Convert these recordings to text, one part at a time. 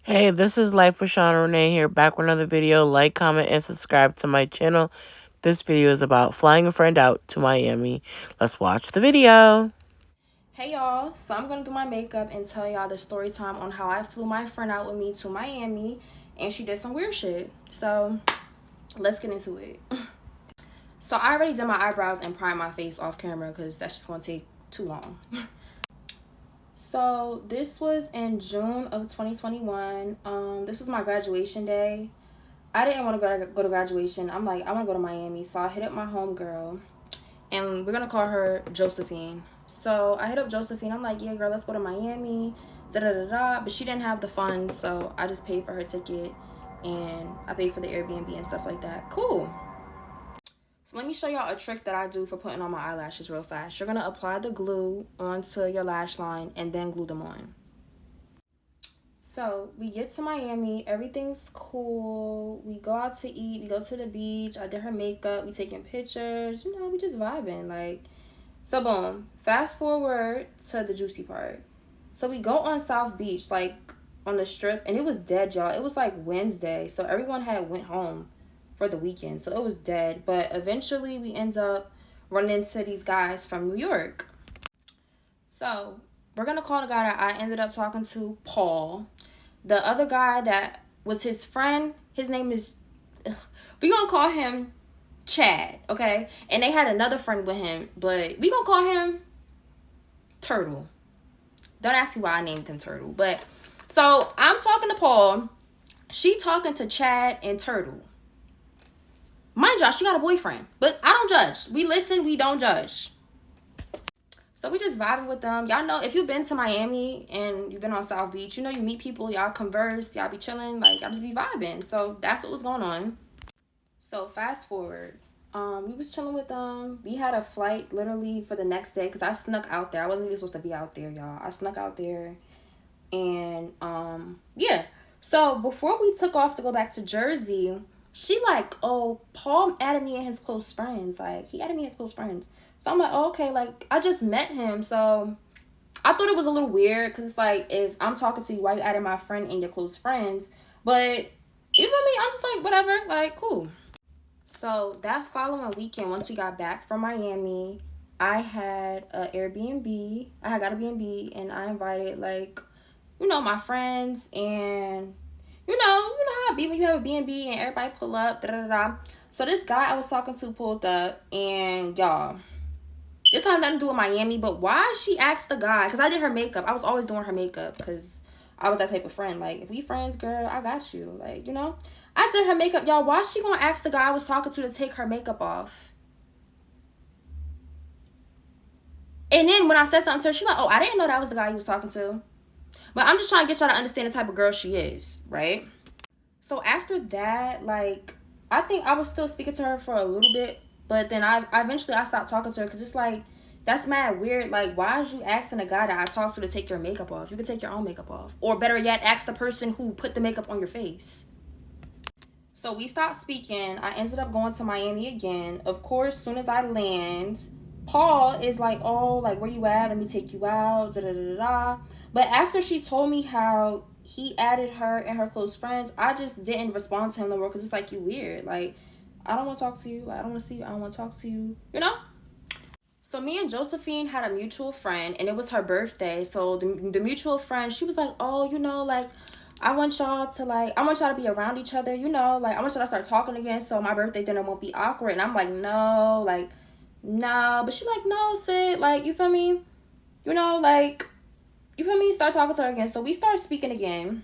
Hey, this is Life with Shauna Renee here, back with another video. Like, comment, and subscribe to my channel. This video is about flying a friend out to Miami. Let's watch the video. Hey y'all, so I'm gonna do my makeup and tell y'all the story time on how I flew my friend out with me to Miami and she did some weird shit. So let's get into it. So I already did my eyebrows and primed my face off camera because that's just gonna take too long. So this was in June of 2021. This was my graduation day. I didn't want to go to graduation. I'm like, I want to go to Miami. So I hit up my homegirl and we're gonna call her Josephine. So I hit up Josephine. I'm like, yeah, girl, let's go to Miami. Da da da da. But she didn't have the funds, so I just paid for her ticket and I paid for the Airbnb and stuff like that. Cool. So let me show y'all a trick that I do for putting on my eyelashes real fast. You're gonna apply the glue onto your lash line and then glue them on. So we get to Miami, everything's cool. We go out to eat, we go to the beach. I did her makeup, we taking pictures, we just vibing. So boom, fast forward to the juicy part. So we go on South Beach, on the strip, and it was dead, y'all. It was like Wednesday, so everyone had went home for the weekend, so it was dead. But eventually we end up running into these guys from New York. So we're gonna call the guy that I ended up talking to, Paul. The other guy that was his friend, his name is, we gonna call him Chad, okay? And they had another friend with him, but we gonna call him Turtle. Don't ask me why I named him Turtle. But so I'm talking to Paul, she talking to Chad and Turtle. Mind y'all, she got a boyfriend, but I don't judge. We listen, we don't judge. So we just vibing with them. Y'all know, if you've been to Miami and you've been on South Beach, you meet people, y'all converse, y'all be chilling, y'all just be vibing. So that's what was going on. So fast forward, we was chilling with them. We had a flight literally for the next day because I snuck out there. I wasn't even supposed to be out there, y'all. I snuck out there, and yeah. So before we took off to go back to Jersey, she like, oh, Paul added me in his close friends. He added me in his close friends. So I'm like, oh, okay, I just met him, so I thought it was a little weird because it's like, if I'm talking to you, why you adding my friend in your close friends? But you feel me? I'm just like, whatever, cool. So that following weekend, once we got back from Miami, I had an Airbnb. I had got a B&B, and I invited my friends, and how it be when you have a B&B and everybody pull up, da da da. So this guy I was talking to pulled up, and y'all, this time nothing to do with Miami, but why she asked the guy, because I did her makeup. I was always doing her makeup because I was that type of friend. If we friends, girl, I got you. I did her makeup. Y'all, why she gonna ask the guy I was talking to take her makeup off? And then when I said something to her, she like, oh, I didn't know that was the guy you was talking to. But I'm just trying to get y'all to understand the type of girl she is, right? So after that, I think I was still speaking to her for a little bit, but then I eventually stopped talking to her because it's that's mad weird. Why is you asking a guy that I talked to take your makeup off? You can take your own makeup off. Or better yet, ask the person who put the makeup on your face. So we stopped speaking. I ended up going to Miami again. Of course, soon as I land, Paul is like, oh, where you at? Let me take you out. Da da da da. But after she told me how he added her and her close friends, I just didn't respond to him no more because it's you weird. I don't want to talk to you. I don't want to see you. I don't want to talk to you. So me and Josephine had a mutual friend, and it was her birthday. So the mutual friend, she was like, oh, I want y'all to be around each other, I want y'all to start talking again so my birthday dinner won't be awkward. And I'm like, no, no. But she like, no, Sid, you feel me? You feel me? Start talking to her again. So we start speaking again.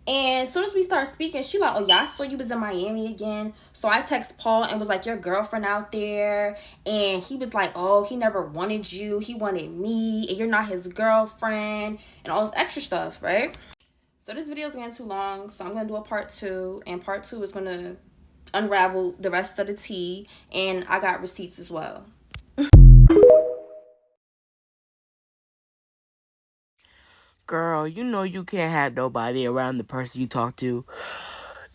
And as soon as we start speaking, she like, oh, yeah, I saw you was in Miami again. So I text Paul and was like, your girlfriend out there. And he was like, oh, he never wanted you. He wanted me. And you're not his girlfriend. And all this extra stuff, right? So this video is getting too long, so I'm going to do a part 2, and part 2 is going to unravel the rest of the tea, and I got receipts as well. Girl, you can't have nobody around the person you talk to.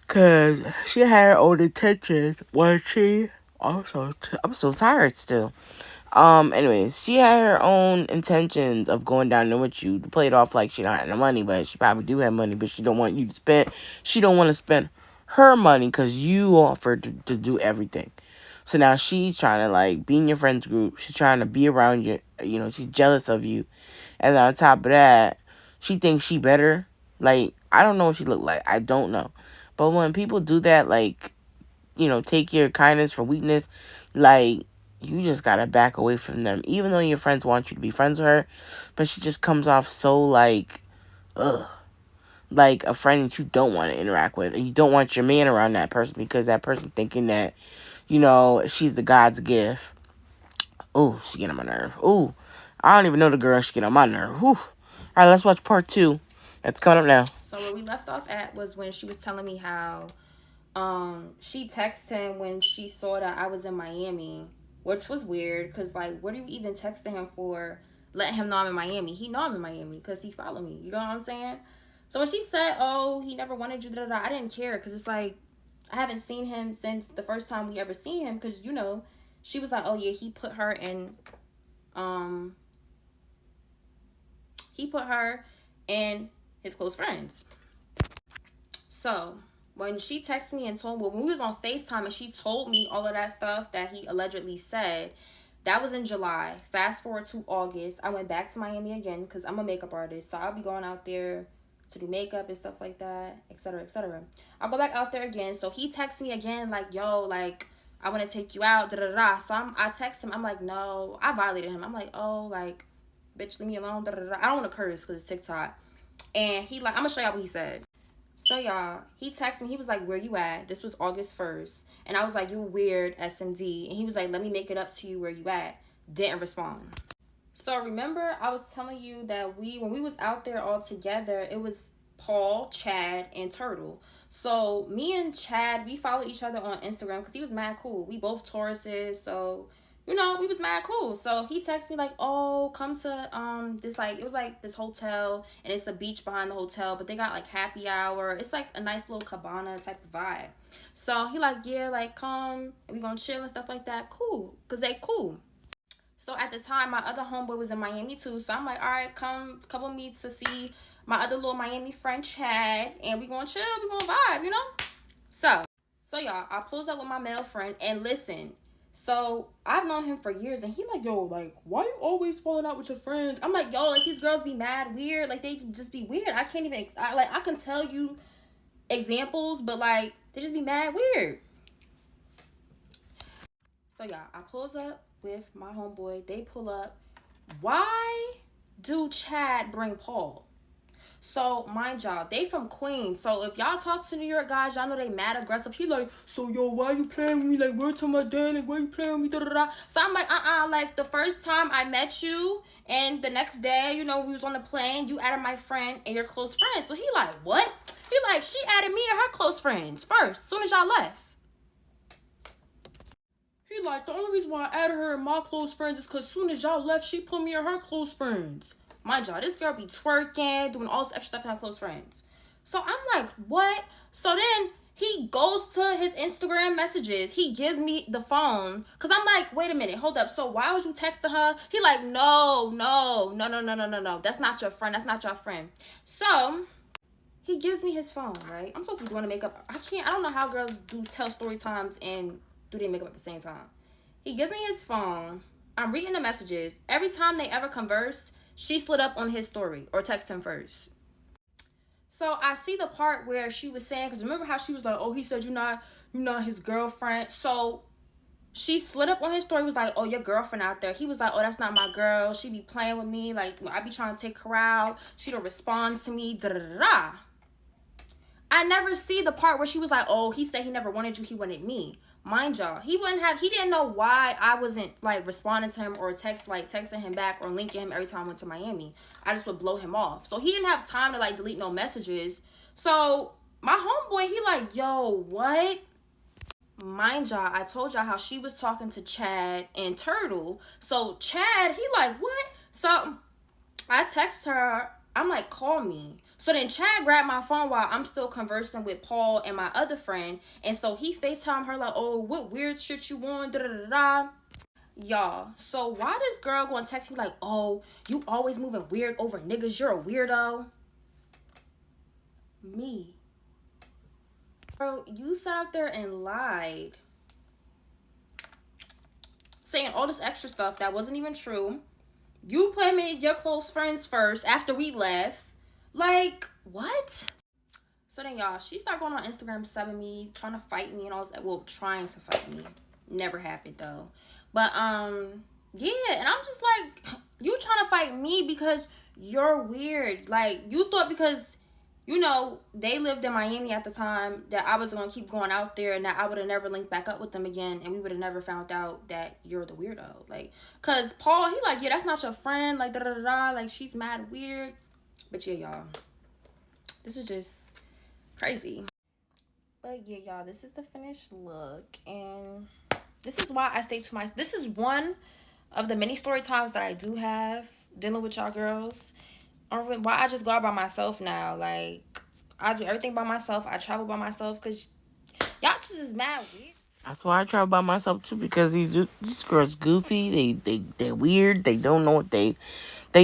Because she had her own intentions. Was she? Also, I'm so tired still. Anyways, she had her own intentions of going down there with you to play it off like she don't have no money, but she probably do have money, but she don't want you to spend. She don't want to spend her money because you offered to do everything. So now she's trying to like be in your friends group. She's trying to be around you. You know, she's jealous of you, and then on top of that, she thinks she better. Like I don't know what she look like. I don't know, but when people do that, like take your kindness for weakness, like you just gotta back away from them. Even though your friends want you to be friends with her, but she just comes off so like, ugh, like a friend that you don't want to interact with, and you don't want your man around that person because that person thinking that she's the God's gift. Oh, she get on my nerve. Oh, I don't even know the girl. She get on my nerve. Whew. All right, let's watch part 2. That's coming up now. So where we left off at was when she was telling me how she texted him when she saw that I was in Miami, which was weird because like what are you even texting him for? Let him know I'm in Miami. He know I'm in Miami because he followed me. You know what I'm saying? So when she said, "Oh, he never wanted you," I didn't care because it's like I haven't seen him since the first time we ever seen him because she was like, "Oh yeah, um he put her in his close friends." So when she texted me and told me, when we was on FaceTime and she told me all of that stuff that he allegedly said, that was in July. Fast forward to August, I went back to Miami again because I'm a makeup artist. So I'll be going out there to do makeup and stuff like that, etc., etc. I'll go back out there again. So he texts me again like, "Yo, like, I want to take you out, da da da." So I text him. I'm like, "No," I violated him. I'm like, "Oh, like, bitch, leave me alone, da da da." I don't want to curse because it's TikTok. And he like, I'm gonna show y'all what he said. So y'all, he texted me. He was like, "Where you at?" This was August 1st. And I was like, "You weird, SMD." And he was like, "Let me make it up to you where you at." Didn't respond. So remember I was telling you that when we was out there all together, it was Paul, Chad, and Turtle. So me and Chad, we follow each other on Instagram because he was mad cool. We both Tauruses, so we was mad cool. So he texted me like, "Oh, come to this like it was like this hotel and it's the beach behind the hotel, but they got like happy hour. It's like a nice little cabana type of vibe." So he like, "Yeah, like come and we gonna chill and stuff like that." Cool, cause they cool. So at the time, my other homeboy was in Miami too. So I'm like, "All right, come couple me to see my other little Miami friend Chad, and we gonna chill, we gonna vibe. So, so y'all, I pulls up with my male friend, and listen. So I've known him for years, and he like, "Yo, like, why you always falling out with your friends?" I'm like, "Yo, like these girls be mad weird, like they just be weird. I can't even, I can tell you examples, but like they just be mad weird." So y'all, I pulls up with my homeboy. They pull up. Why do Chad bring Paul? So mind y'all, they from Queens. So if y'all talk to New York guys, y'all know they mad aggressive. He like, "So yo, why you playing with me? Like, word to my dad, like, why you playing with me? Da da da." So I'm like, like the first time I met you, and the next day, we was on the plane. You added my friend and your close friend. So he like, what? He like, she added me and her close friends first, soon as y'all left. He like, "The only reason why I added her and my close friends is because soon as y'all left, she put me in her close friends." Mind y'all, this girl be twerking, doing all this extra stuff in her close friends. So I'm like, what? So then he goes to his Instagram messages. He gives me the phone. Because I'm like, wait a minute, hold up. So why was you texting her? He like, no. That's not your friend. That's not your friend. So he gives me his phone, right? I'm supposed to be doing the makeup. I don't know how girls do tell story times and do their makeup at the same time. He gives me his phone. I'm reading the messages. Every time they ever conversed, she slid up on his story or text him first. So I see the part where she was saying, because remember how she was like, "Oh, he said you're not his girlfriend." So she slid up on his story, was like, "Oh, your girlfriend out there." He was like, "Oh, that's not my girl. She be playing with me. Like, I be trying to take her out. She don't respond to me. Da da da da." I never see the part where she was like, "Oh, he said he never wanted you, he wanted me." Mind y'all, he didn't know why I wasn't like responding to him or texting him back or linking him every time I went to Miami. I just would blow him off. So he didn't have time to like delete no messages. So my homeboy, he like, "Yo, what?" Mind y'all, I told y'all how she was talking to Chad and Turtle. So Chad, he like, "What?" So I text her. I'm like, "Call me." So then Chad grabbed my phone while I'm still conversing with Paul and my other friend. And so he FaceTimed her like, "Oh, what weird shit you on? Da da da da." Y'all, so why this girl gonna text me like, oh, you always moving weird over niggas, you're a weirdo? Me. Bro, you sat up there and lied. Saying all this extra stuff that wasn't even true. You put me your close friends first after we left. Like, what? So then, y'all, she started going on Instagram, subbing me, trying to fight me, and all that. Well, trying to fight me. Never happened, though. But, yeah, and I'm just like, you trying to fight me because you're weird. Like, you thought because, you know, they lived in Miami at the time that I was going to keep going out there and that I would have never linked back up with them again and we would have never found out that you're the weirdo. Like, because Paul, he like, yeah, that's not your friend. Like, da-da-da-da. Like, she's mad weird. But, yeah, y'all, this was just crazy. But yeah, y'all, this is the finished look, and this is why I stay to my. This is one of the many story times that I do have dealing with y'all girls. Or why I just go out by myself now. Like, I do everything by myself. I travel by myself because y'all just is mad weird. That's why I travel by myself too, because these girls goofy. They're weird. They don't know what they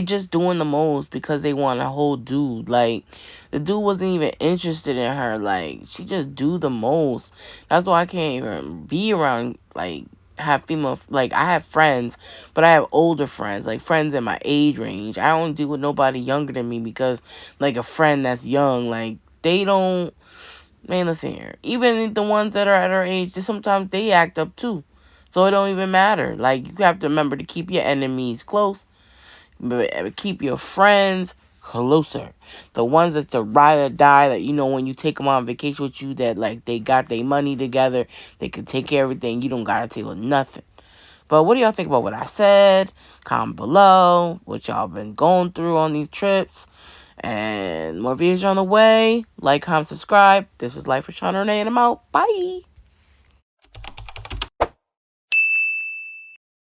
just doing the most because they want a whole dude. Like, the dude wasn't even interested in her. Like, she just do the most. That's why I can't even be around, like, have female, like, I have friends, but I have older friends, like, friends in my age range. I don't deal with nobody younger than me because, like, a friend that's young, like, they don't, man, listen here. Even the ones that are at our age, sometimes they act up too. So it don't even matter. Like, you have to remember to keep your enemies close, but keep your friends closer. The ones that's the ride or die, that, you know, when you take them on vacation with you, that, like, they got their money together, they can take care of everything. You don't gotta deal with nothing. But what do y'all think about what I said? Comment below what y'all been going through on these trips. And more videos on the way. Like, comment, subscribe. This is Life with Sean Renee, and I'm out. Bye.